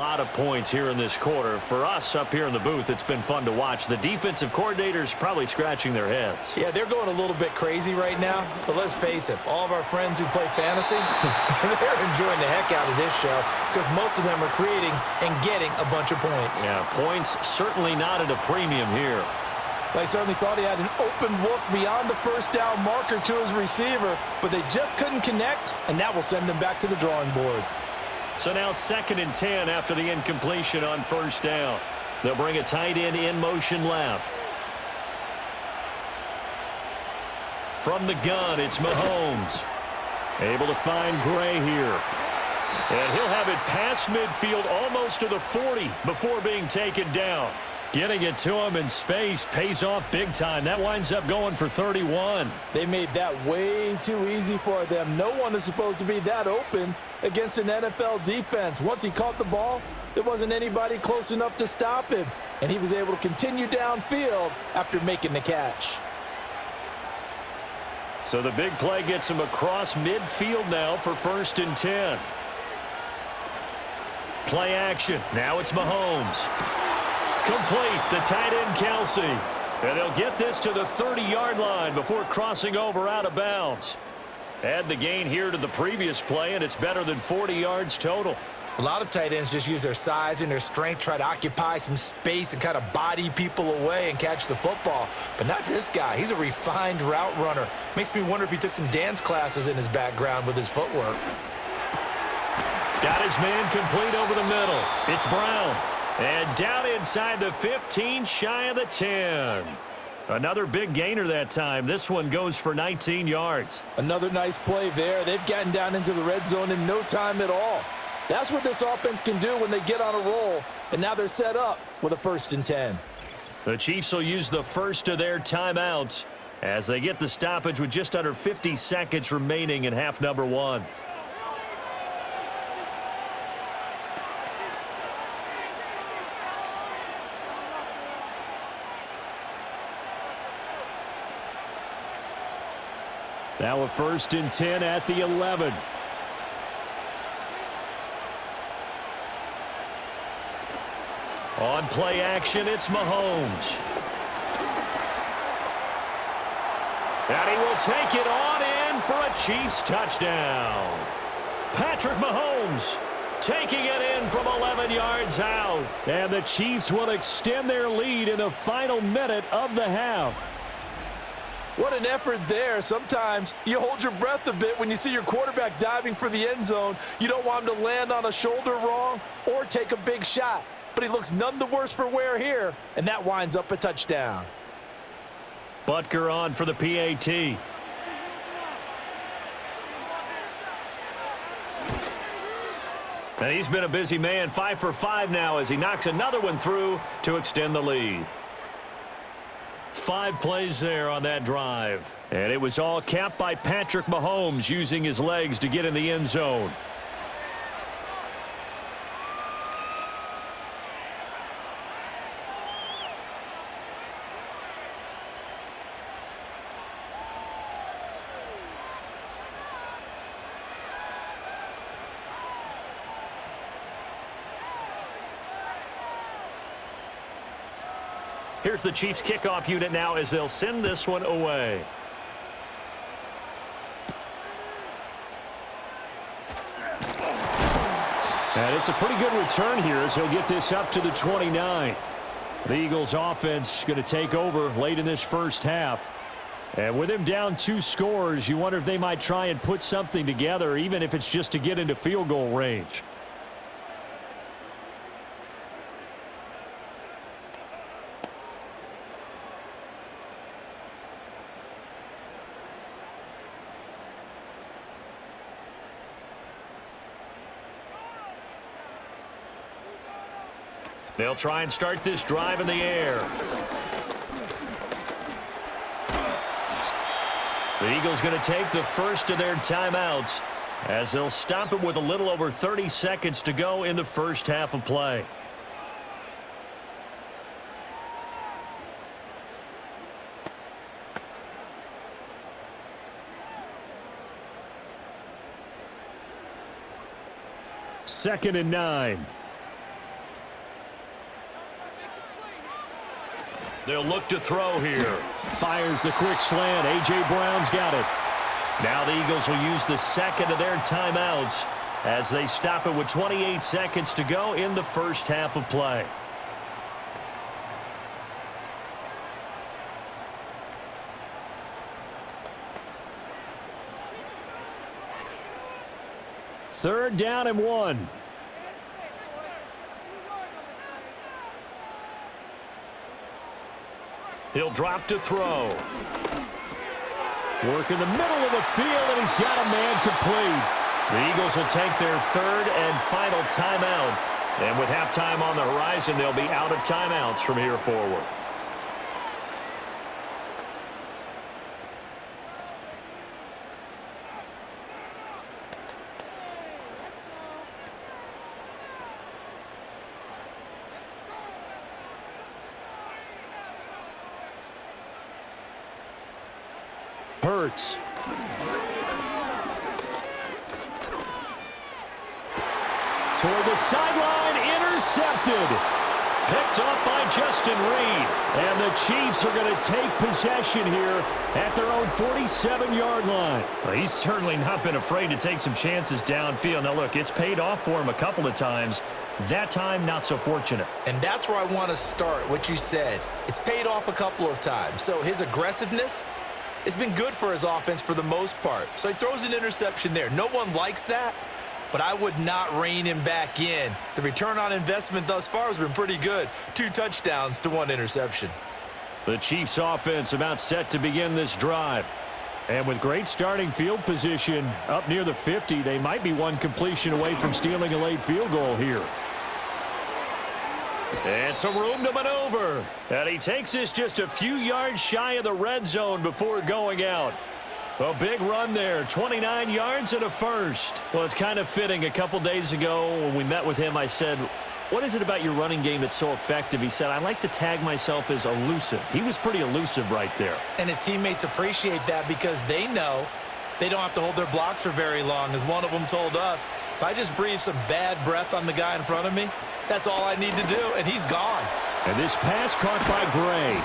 A lot of points here in this quarter. For us up here in the booth, it's been fun to watch. The defensive coordinators probably scratching their heads. Yeah, they're going a little bit crazy right now, but let's face it, all of our friends who play fantasy, they're enjoying the heck out of this show because most of them are creating and getting a bunch of points. Yeah, points certainly not at a premium here. They certainly thought he had an open look beyond the first down marker to his receiver, but they just couldn't connect, and that will send them back to the drawing board. So now 2nd and 10 after the incompletion on first down. They'll bring a tight end in motion left. From the gun, it's Mahomes. Able to find Gray here. And he'll have it past midfield almost to the 40 before being taken down. Getting it to him in space pays off big time. That winds up going for 31. They made that way too easy for them. No one is supposed to be that open against an NFL defense. Once he caught the ball, there wasn't anybody close enough to stop him, and he was able to continue downfield after making the catch. So the big play gets him across midfield now for 1st and 10. Play action. Now it's Mahomes. Complete, the tight end Kelsey. And they'll get this to the 30-yard line before crossing over out of bounds. Add the gain here to the previous play, and it's better than 40 yards total. A lot of tight ends just use their size and their strength, try to occupy some space and kind of body people away and catch the football. But not this guy. He's a refined route runner. Makes me wonder if he took some dance classes in his background with his footwork. Got his man complete over the middle. It's Brown. And down inside the 15, shy of the 10. Another big gainer that time. This one goes for 19 yards. Another nice play there. They've gotten down into the red zone in no time at all. That's what this offense can do when they get on a roll. And now they're set up with a 1st and 10. The Chiefs will use the first of their timeouts as they get the stoppage with just under 50 seconds remaining in half number 1. Now a 1st and 10 at the 11. On play action, it's Mahomes. And he will take it on in for a Chiefs touchdown. Patrick Mahomes taking it in from 11 yards out. And the Chiefs will extend their lead in the final minute of the half. What an effort there. Sometimes you hold your breath a bit when you see your quarterback diving for the end zone. You don't want him to land on a shoulder wrong or take a big shot. But he looks none the worse for wear here, and that winds up a touchdown. Butker on for the PAT. And he's been a busy man, 5 for 5 now as he knocks another one through to extend the lead. 5 plays there on that drive. And it was all capped by Patrick Mahomes using his legs to get in the end zone. Here's the Chiefs kickoff unit now as they'll send this one away. And it's a pretty good return here as he'll get this up to the 29. The Eagles offense going to take over late in this first half. And with him down 2 scores, you wonder if they might try and put something together, even if it's just to get into field goal range. They'll try and start this drive in the air. The Eagles going to take the first of their timeouts as they'll stop it with a little over 30 seconds to go in the first half of play. Second and 9. They'll look to throw here. Fires the quick slant. A.J. Brown's got it. Now the Eagles will use the second of their timeouts as they stop it with 28 seconds to go in the first half of play. Third down and 1. He'll drop to throw. Work in the middle of the field, and he's got a man complete. The Eagles will take their third and final timeout. And with halftime on the horizon, they'll be out of timeouts from here forward. Hurts. Toward the sideline, intercepted. Picked up by Justin Reed. And the Chiefs are going to take possession here at their own 47-yard line. Well, he's certainly not been afraid to take some chances downfield. Now, look, it's paid off for him a couple of times. That time, not so fortunate. And that's where I want to start, what you said. It's paid off a couple of times. So his aggressiveness has been good for his offense for the most part. So he throws an interception there. No one likes that, but I would not rein him back in. The return on investment thus far has been pretty good. 2 touchdowns to 1 interception. The Chiefs offense about set to begin this drive. And with great starting field position up near the 50, they might be one completion away from stealing a late field goal here. And some room to maneuver. And he takes this just a few yards shy of the red zone before going out. A big run there, 29 yards and a first. Well, it's kind of fitting. A couple days ago when we met with him, I said, what is it about your running game that's so effective? He said, I like to tag myself as elusive. He was pretty elusive right there. And his teammates appreciate that because they know they don't have to hold their blocks for very long. As one of them told us, if I just breathe some bad breath on the guy in front of me, that's all I need to do, and he's gone. And this pass caught by Gray.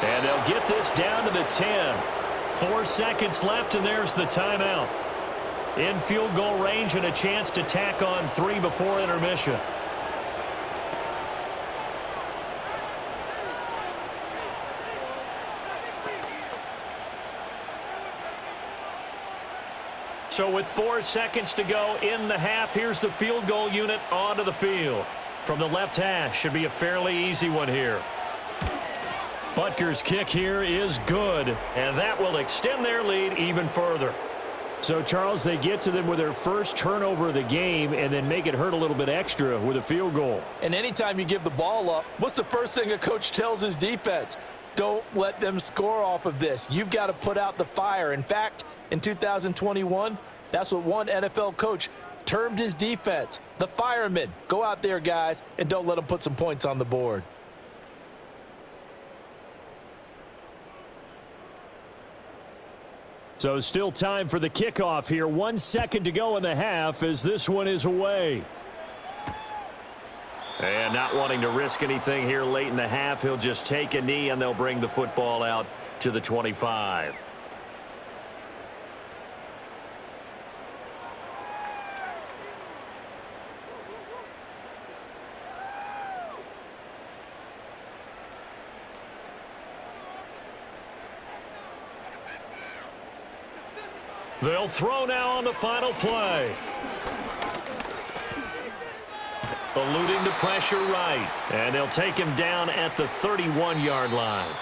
And they'll get this down to the 10. 4 seconds left, and there's the timeout. In field goal range and a chance to tack on 3 before intermission. So with 4 seconds to go in the half, here's the field goal unit onto the field. From the left hash, should be a fairly easy one here. Butker's kick here is good, and that will extend their lead even further. So, Charles, they get to them with their first turnover of the game and then make it hurt a little bit extra with a field goal. And anytime you give the ball up, what's the first thing a coach tells his defense? Don't let them score off of this. You've got to put out the fire. In fact, in 2021, that's what one NFL coach termed his defense, the firemen. Go out there, guys, and don't let them put some points on the board. So still time for the kickoff here. 1 second to go in the half as this one is away. And not wanting to risk anything here late in the half, he'll just take a knee and they'll bring the football out to the 25. They'll throw now on the final play. Eluding the pressure right. And they'll take him down at the 31-yard line.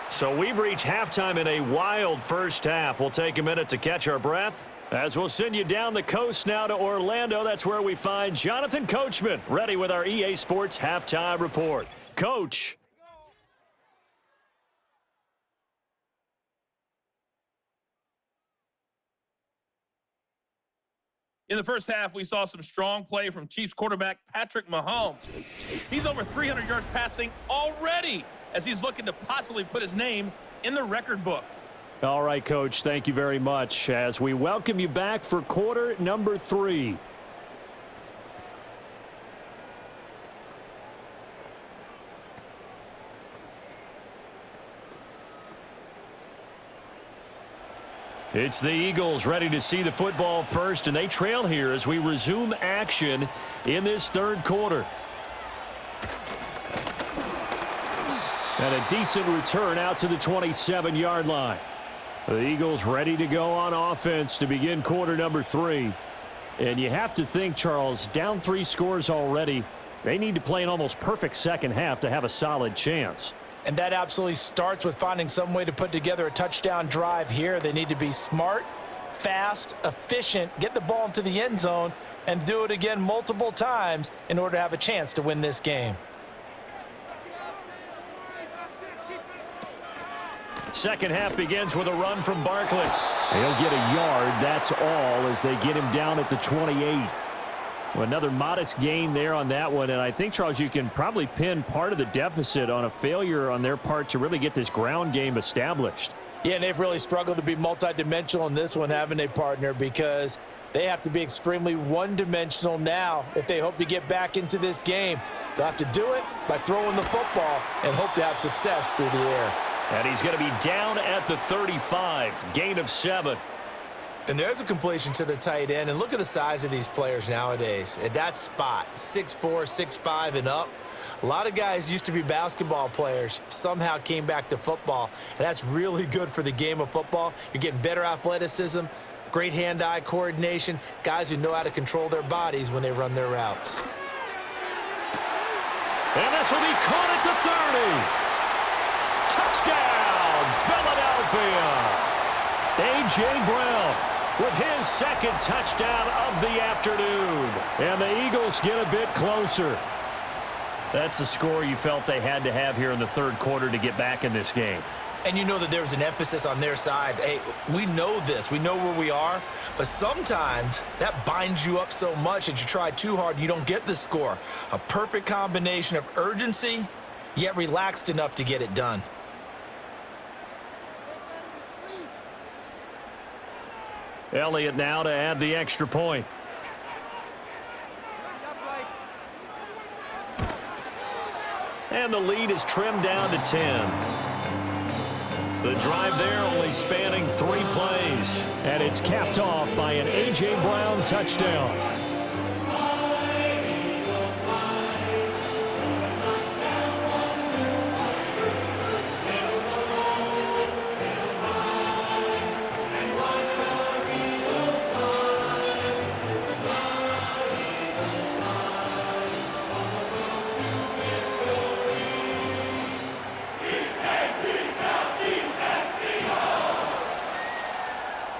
So we've reached halftime in a wild first half. We'll take a minute to catch our breath as we'll send you down the coast now to Orlando. That's where we find Jonathan Coachman ready with our EA Sports Halftime Report. Coach. In the first half, we saw some strong play from Chiefs quarterback Patrick Mahomes. He's over 300 yards passing already as he's looking to possibly put his name in the record book. All right, Coach, thank you very much as we welcome you back for quarter number 3. It's the Eagles ready to see the football first, and they trail here as we resume action in this third quarter. And a decent return out to the 27-yard line. The Eagles ready to go on offense to begin quarter number 3. And you have to think, Charles, down 3 scores already. They need to play an almost perfect second half to have a solid chance. And that absolutely starts with finding some way to put together a touchdown drive here. They need to be smart, fast, efficient, get the ball into the end zone, and do it again multiple times in order to have a chance to win this game. Second half begins with a run from Barkley. He'll get a yard, that's all, as they get him down at the 28. Well, another modest gain there on that one, and I think, Charles, you can probably pin part of the deficit on a failure on their part to really get this ground game established. Yeah, and they've really struggled to be multidimensional in this one, haven't they, partner, because they have to be extremely one-dimensional now if they hope to get back into this game. They'll have to do it by throwing the football and hope to have success through the air. And he's going to be down at the 35, gain of 7. And there's a completion to the tight end. And look at the size of these players nowadays. At that spot, 6'4", 6'5", and up. A lot of guys used to be basketball players, somehow came back to football. And that's really good for the game of football. You're getting better athleticism, great hand-eye coordination, guys who know how to control their bodies when they run their routes. And this will be caught at the 30. Touchdown, Philadelphia. A.J. Brown with his second touchdown of the afternoon. And the Eagles get a bit closer. That's a score you felt they had to have here in the third quarter to get back in this game. And you know that there's an emphasis on their side. Hey, we know this. We know where we are. But sometimes that binds you up so much that you try too hard, you don't get the score. A perfect combination of urgency, yet relaxed enough to get it done. Elliott now to add the extra point. And the lead is trimmed down to 10. The drive there only spanning 3 plays. And it's capped off by an A.J. Brown touchdown.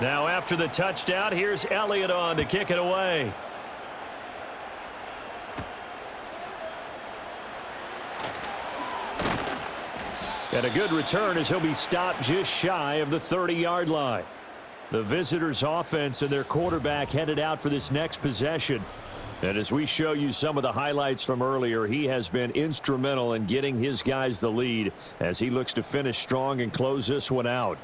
Now after the touchdown, here's Elliott on to kick it away. And a good return as he'll be stopped just shy of the 30-yard line. The visitors' offense and their quarterback headed out for this next possession. And as we show you some of the highlights from earlier, he has been instrumental in getting his guys the lead as he looks to finish strong and close this one out.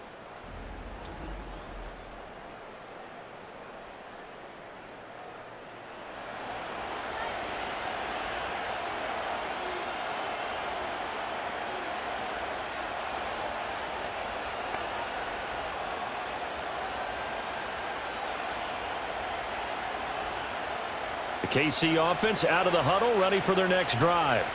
KC offense out of the huddle, ready for their next drive.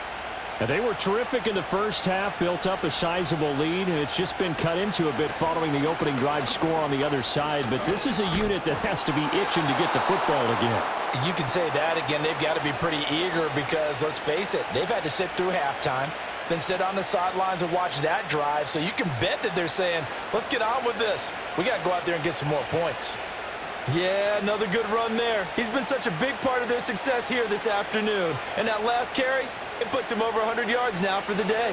And they were terrific in the first half, built up a sizable lead, and it's just been cut into a bit following the opening drive score on the other side. But this is a unit that has to be itching to get the football again. You can say that again. They've got to be pretty eager because, let's face it, they've had to sit through halftime, then sit on the sidelines and watch that drive. So you can bet that they're saying, let's get on with this. We got to go out there and get some more points. Yeah, another good run there. He's been such a big part of their success here this afternoon. And that last carry, it puts him over 100 yards now for the day.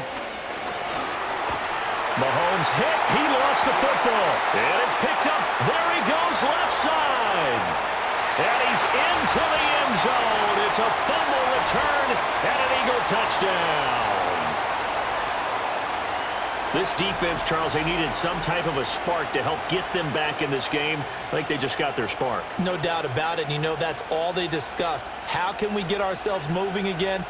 Mahomes hit. He lost the football. And it's picked up. There he goes, left side. And he's into the end zone. It's a fumble return and an Eagle touchdown. This defense, Charles, they needed some type of a spark to help get them back in this game. I think they just got their spark. No doubt about it. And you know, that's all they discussed. How can we get ourselves moving again?